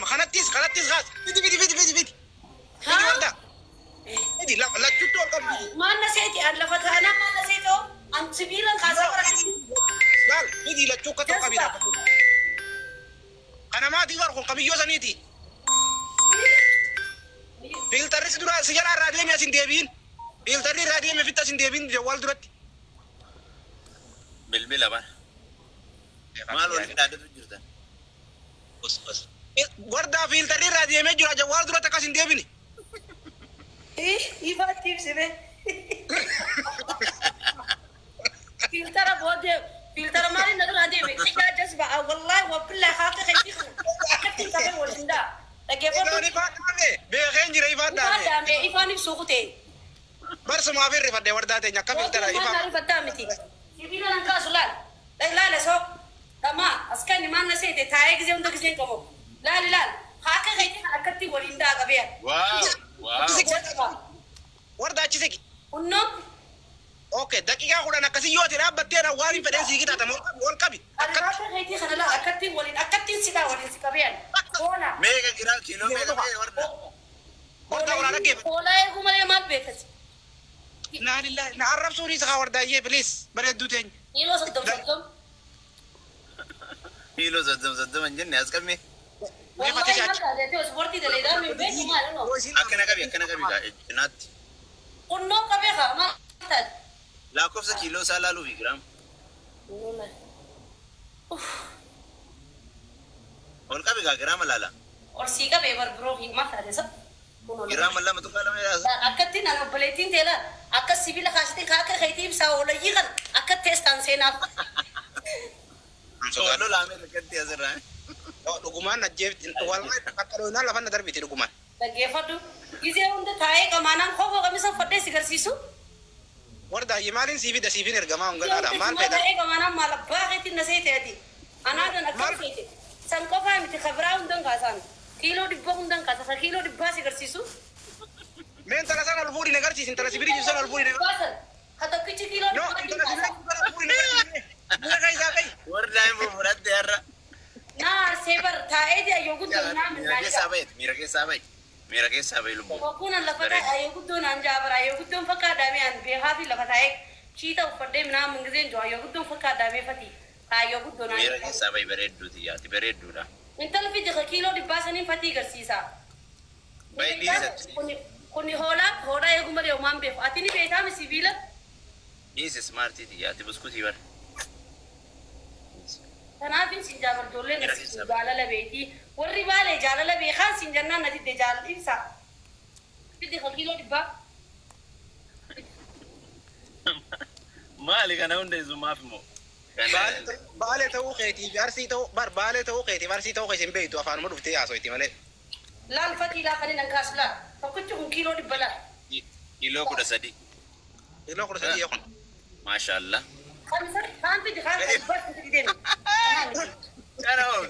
خنتيس غاز فيدي ورده فيدي لا تشوتو ما نسيتي أنا لفتها أنا ما نسيته أنت سبيلا خاصة لا فيدي لا تشوكا قبيله انا ما دي ورقه قبيله سنيتي فلتر درا سجل راديو ما سنديبين فلتر راديو ما فيتا سنديبين جوال درت بالبلا بقى ما لو كده ده جرده بس وردا فلتر راديو ما جرا جوال درت ka sindebini يفاتي بسبب فلتر بودي فلتر مالي نقول هذه بيتك جذبة والله وبالله خاطر خيتي كتير كمان ولندا لكن فاني فاتامي بخين جري فاتامي إيفاني بسوقتي برس ما في رفد وردا تنيا كفلتر إيفاني فاتامتي يبينا نكاس لا لا سو تما أسكاني ما نسيت تايك زي عندك زي كمو لا خاطر خيتي أنا كتير ولندا كبير واو وردا تشيسكي ونوك اوكي دقيقه خدنا نكسي يوتي رابتنا واري فدان سيغيتا تمو والكبي أنا خيتي خنا لا أكتر ولين أكتر سيدا ولين سكبير ولا ميجا جرام كيلو ميجا وردا ولا كيف ولا يقوم عليه مال بيتك لا لله نعرف سوري سخا وردا يي بليز بردو تاني يلو صدم كيلو زدم انجن اسكمي والله ما قاعد تي سبورتي ده ليدا من بيت ما له اكنا كبي نات كنو كبيخه ما تد لا كوفس كيلو سالالو في جرام والله और कभी का ग्राम लाला और सीका पेपर ब्रो ही मत है सब ग्राम अल्लाह मत काला में यार अकत्ती ना बलेटिन तेला अकत सिविल खासते खा के खैती सा ओला यिगन अकत टेस्टान से ना लो लामे लगती है जरा दुगुमान नजेब wallahi takaro na laban na darbiti duguman lagi fadu gize unde tae kamanan khoko kami sa fadde sigar sisu warda yimalin sivi da sivi nergama ungal ada man peda tae kamanan malabba khati nasete adi ana dan akate san ko fa mi khabra undan kasan kilo dibba undan kasa kilo dibba sigar sisu men tala sana alfuri negar si tala sibiri ji sana alfuri negar kasan kata kici kilo no tala sibiri sana alfuri negar ni kai sa kai warda है मुराद यार ना sabre tae dia yogudo na mira que sabe lumbo وكون لفتا يقدون عن جابر يقدون فكا دامي عن بيهافي لفتا شيتا وفدي منا منغزين جو يقدون فكا دامي فتي يقدون عن mira que sabe bereddu ti bereddu da انت لفي دي كيلو دي باسنين فتي غرسيسا باي دي كوني هولا يقوم اليوم مان بيف اتيني بيتا مسيبيلا دي سمارتي دي يا تبسكوتي بر انا بين سنجابر دولين جالا لبيتي والربال جالا لبي خان سنجنا ندي دي جال انسا بدي كيلو دي با مالك انا وندي زما فمو baale ta'uu keetii fi baale ta'uu keetii fi ta'uu keetiin beektu afaanuma dhuftee haasoyti malee. Laal fatii laafanii nan kaasu laal tokkichi kun kiiloo dhibba laal. Kiiloo 13. Kiiloo 13 yoo kun. Maasha Allah. Kaan fidi kaan fidi deemu. Karoo.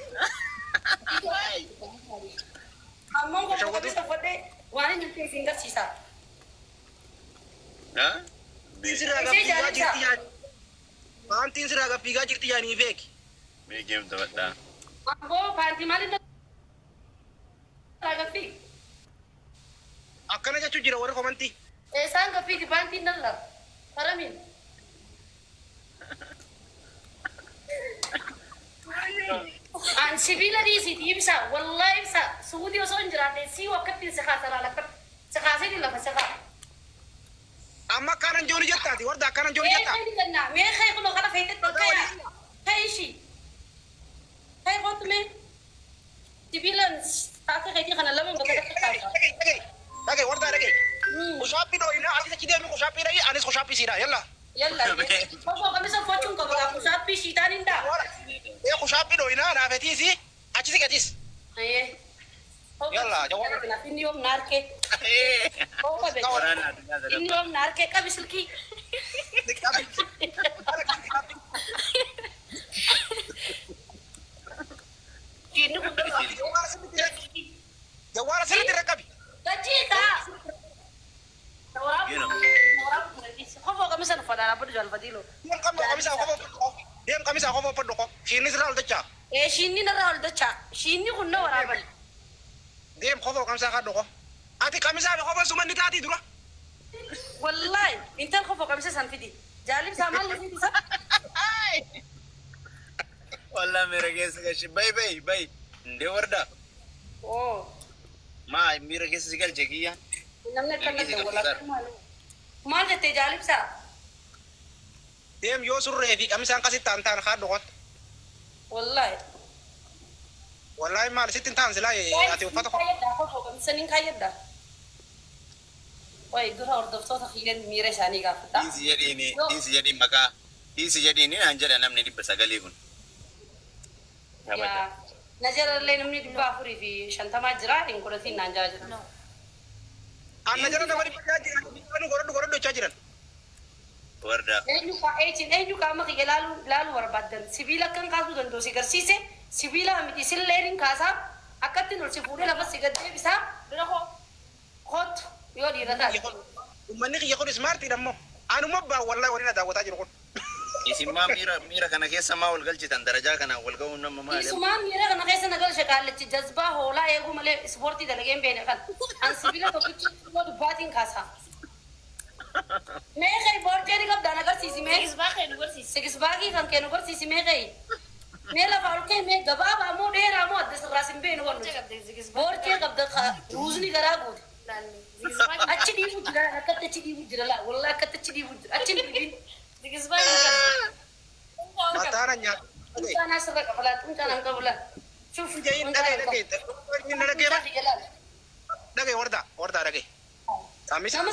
Ammoo gosa fadhee waan inni nuti isin garsiisa. Ha? Paantiin siraa gaffiigaa jirti yaanii beeki. Beekeem taphataa. Ammoo paantii maaliin gaffii? Akkana jechuun jira warra komantii. Isaan gaffiiti paantiin dallaa. Karamiin. An sibiila dhiisiiti ibsa wallahi ibsa suudii osoo hin jiraanne sii wakkattiin si kaasa laalakkatti si kaasee ni lafa si kaa. Amma akkanan jooni jettaati warda akkanan jooni jettaa. Mee kenna mee kee kunoo kana feetetti kaya kee ishii kee kootu mee sibiilan taaka keetii kana lama bakka kaasa. Dhagee warda dhagee. Kushaappii dhooyina asis achi deemi kushaappii dhagee anis kushaappii siidha yalla. Yalla koko kamisa fochuun qaba kushaappii shiitaan hin daa. Kushaappii dhooyina naafetiisi achisi gatis. Yalla jawab. Inni yoom naarkee. Koko be. Inni yoom naarkee qabi silkii. Inni kun jawaara sirriitti rakkabi. Gajiita. Koko kamisa na fadhaa abdu jal fadilo. Dem kamisa kofo poddo ko. Shinni sirraa ol dachaa. Shinni narraa ol dachaa. Shinni kun na waraaban. Deem qofa kamsaa kadhu ko. Ati kamisaa be qofa sumanni taati dura. Wallahi intal khofo kamsa san fidi. Jalib samal le fidi sa. والله मेरा केस का باي باي باي ندي وردا Oh. ما मेरा case sickle जगिया Namne kan wala mal de jalib sa. Deem yoo surree fi kamisaan kasit taan kadhu ko. Wallahi. Wallahi maal sittin taan silaa ati uffata ko. Khofo kamsa nin kayda. Wai dura ordoftoota khiyan mire shani gafata. دين سيجدي مكا دين سيجدي ني انجل انا من دي بسغلي كن Ya. Najar le namni dibba afuri fi shantama jira in kurati nanja jira. Anna jara namari pajaji anu gorodo chajiran. وردا Enyu ka ma ke lalu warbadan. Sibila kan kasu dan dosi garsise sibila amiti sillerin kasa akatti nol si fude laba sigadde bisa dina ko hot yo di rata. Ummanni kiyya kun smart idammo. Anu mabba wallahi warina daawwataa jiru kun. اسم ما ميرا كان كيس ما والقلت درجة كان والقو نم ما Isuma mira kana kaisa nagal shakal ci jazba hola ego male sporti da lagem bene kan. An sibila to kuchi ko batin kasa. Me khay borte di kab dana gar sisi me. Sigis bagi kan kenu gar sisi me khay. Me la faul ke me gaba ba mo de ra mo des rasim bene won. Borte kab da ruzni gara gud. Achi di mujra akatta chi di mujra la wallahi akatta chi di mujra achi di Matana nya. Tunjana sirra kabala tunjana kabala. Shuf Jayin dage. Min dage ba? Dage warda dage. Kami Nama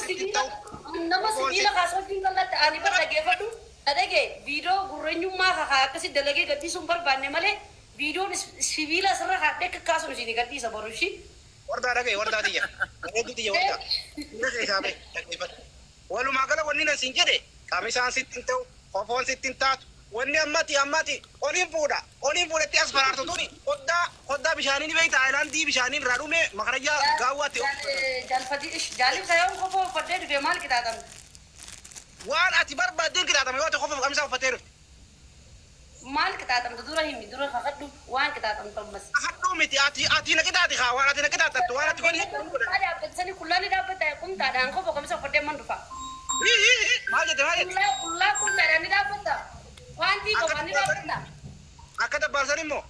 sibila kaso tinggal na ani pa dage fadu. Adage video gurrenyumma ka kasi dalage gati sumbar banne male video sibila sirra ka dek kaso sini gati sabarushi. Warda dia. Itu dia warda. Dage sabe. Walu magala wonni na sinjede. Kami saan sittin tau, qofon sittin taatu. Wanni ammati oliin fuudha itti as faraartu tuni hoddaa bishaanii ni beekta aayilaandii bishaanii irraa dhume makarajaa gaawwaatti. Jaalib sayoon qofoo uffadhee dhufe maal qixaaxame? Waan ati barbaaddeen qixaaxame yoo ta'e qofa kamisaa uffatee dhufe. Maal qixaaxamte dura himi dura kakadhu waan qixaaxamte ammas. Kakadhuu miti ati na qixaati kaa waan ati na qixaaxattu waan ati godhi. Dhaabbatisanii kullaani dhaabbata qumtaadhaan qofa kamisa uffadhee man dhufa. Maal jette? Kullaa qumtaadhaan ni dhaabbata. Wanti kau ni dapat Akka dabbaarsan immoo.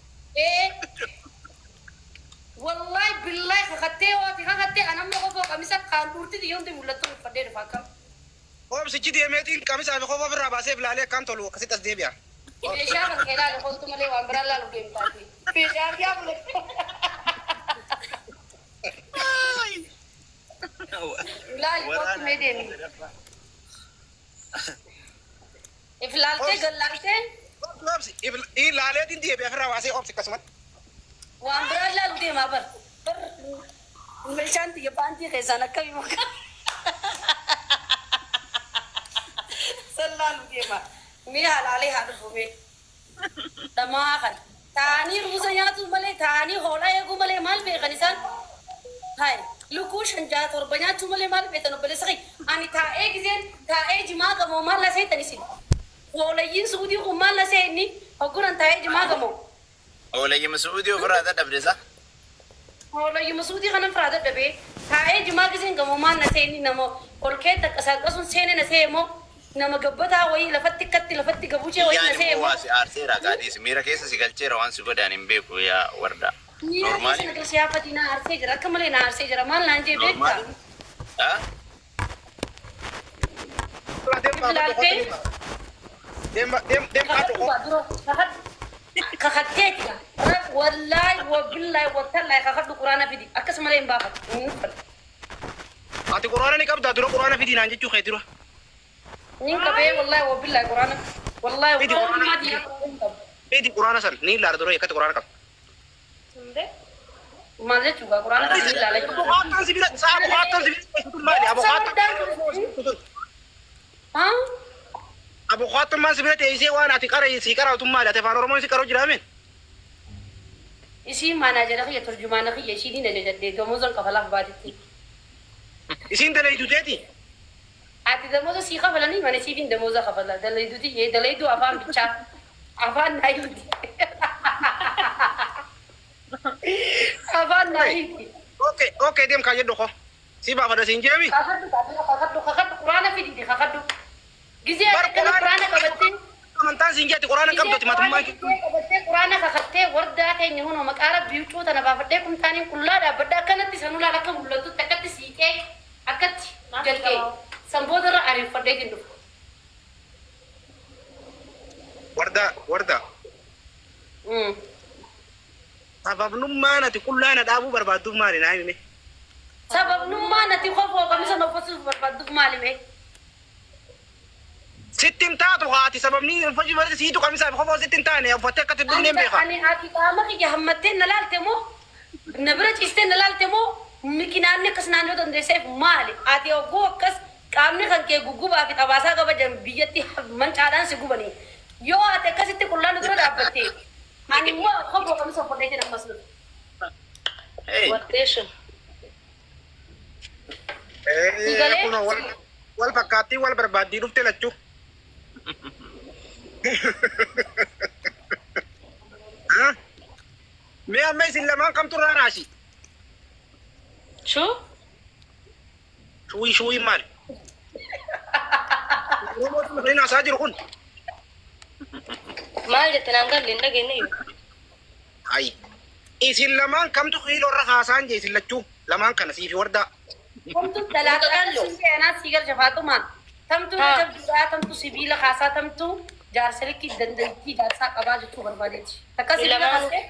Wallahi billahi kakate anamma qofa kamisa kan durti di yonte mulatu fadde fakam. Sichi deemeetiin kamisaa fi qofa birraa baasee filaalee akkaan tolu akkasitti as deebi'a. Pesha kan kela le kontu male wan bralla lu game party. Pesha dia boleh. Lali kontu meden. Iflalte gallalte ilaalee din deebi'a firraa baasee obsi akkasumas. wan bralla lu game abar. Meshanti ya panti kaisa nak kami makan. Selalu dia mah. Mi halale hadu bumi. Tamakan. Tani rusanya tu male tani hola ya gu male mal be kanisan. Hai, lukush anjat or banyak tu male mal be tano bele sakit. Ani ta jima kamu mal la sai tanisin. Hola yin sudi gu mal la sai ni. Aguran ta jima kamu. ولا يم سعودي وفرادة دبلسة Hola yin sudi kanan frada bebe. Ta jima kisin kamu mal la sai ni namo. Kolketa kasakasun sene na sai mo. Nama gabbata wayii lafatti katti lafatti gabuuchee wayii na يعني seemo. هو أرسل رقاديس ميرا كيس سيكالتشي روان سوبر دانين بيكو يا وردا Normali. Ni nak siapa di na arsai jera kamale na arsai jera mal nanje beta. نورمال ها Dem kaatu. Kakak wallahi wabillahi watallahi kakak du Qur'ana fidi akas male mbafat. Ati quraana ni qabda dura quraana fidii naan jechuu keetiru. Nin kabe wallahi wabillahi Qur'ana. Wallahi Fidi Qur'ana Qur'ana. dia. Fidii quraana san ni ilaala dura yakkati quraana qabda. Malle juga Qur'ana ni lale. Abuqaatan sibila maali abuqaatan. Ha? Abuqaatan maa sibila teessee waan ati qara si qara'utu maali ati afaan oromoo si qara'u jiraamin. Isi mana jera ya terjemana ki isi ni nene jadde domozon kafalah baditi. Isin dalaytu teeti. Ati demozo si kafala ni mana si bin demozo kafala dalaytu ti ye dalaytu afan bicha. Afan naik. Afan naik. Oke, diam kaya doko. Si bapak ada sinjami. kakaddu quraana fidide kakaddu gisee Bar akkana quraana qabattee Amantaan sinjati Quraana qabdoti matummaa qabattee quraana kakattee wardaa keenya hunoo maqaa rabbii huccuu tana baafadhee kumtaaniin qullaa dhaabbadha akkanatti sanuu laala akka mul'atutti akkatti siiqee akkatti jalqee sanboota irra ariifadhee hin dhufu. warda. Sababnummaan ati qullaana dhaabuu barbaadduuf maali naa himime? Sababnummaan ati qofoo kamisa nofasuuf barbaadduuf maali mee? Sittin taatu haati sababni faji barri siitu kamisa qofoo sittin taane uffattee akkatti dunneen beeka. Ani ati qaama kiyya hammattee na laalte moo na bira ciistee na laalte moo mikinaanni akkas naannoo dandeesseef maali? Ati oggoo akkas qaamni kan kee guggubaa fi xabaasaa qabajan biyyatti mancaadhaan si gubanii. Yoo ati akkasitti qullaan dura dhaabbattee ani immoo qofoo kamisa uffadheetiin ammas nuti. Watteessun. Wal fakkaattii wal barbaaddii dhufte lachuu. Mee amma isin lamaan kamtu irraa raashi? Shuuyi maali? Oromootu maqaan haasaa jiru kun. Maal jettan an galle hin dhageenye iyyuu. Ayi. Isin lamaan kamtu xiiloo irra haasaan jee isin lachuu lamaan kana siifi wardaa. Tamtu dalaagaa seenaa siigar jafaatumaan. Tamtu jabduudhaa tamtu sibiila haasaa tamtu jaarsalikki dandeettii jaarsaa qabaa jechuu barbaadeeti. Takka sibiila kaasee.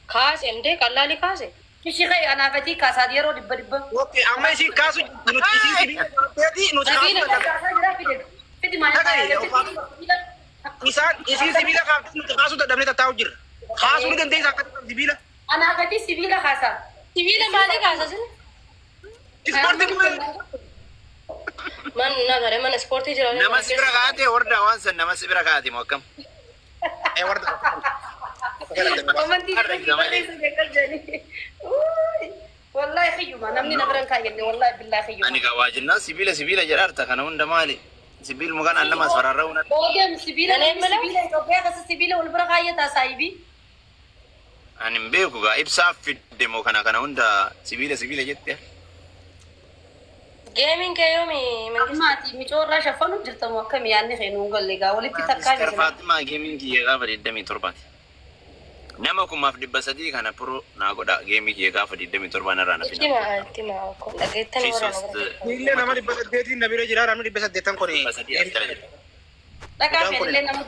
Kaase ndee qallaali kaase. Ishii ka'e anaafatii kaasaa yeroo dhibba. Oke, amma isin kaasu nuti isin sibiila kaaseeti nuti kaasu. Fidi maal Isaan isin sibiila kaasu nuti kaasu dadhabnee tattaa'u jirra. Kaasuu ni dandeessa akkatti sibiila. Anaafatii sibiila haasaa. Sibiila maali kaasa sin? Ispoortii kun Man na gare man ispoortii jira. Nama sibira kaate warda waan san nama sibira kaate moo akkam? warda. Wallahi khiyyuma namni nagaran kaayenne wallahi billahi khiyyuma. Ani ka waajinna sibila jedharta kana hunda maali? Sibil mukan anda mas fararrauna. Boodem sibila Itoophiyaa keessa sibila wal bira kaayyataa saayibii. Ani mbeeku ga ibsaaf fidde moo kana hunda sibila jette. Gaming kayo mi Maati micoorraa shafanu jirtamu akkami yaanni keenuun galle gaa walitti takkaa Mister Fatima gaming kiyya gaafa 27. Nama kumaaf 300 kana pro naa godha gaming kiyya gaafa 27 narraa na fida. Tima ko dhageettani warana. Illee nama 800 na bira jira namni 800 kun. Dhagaa fedhillee nama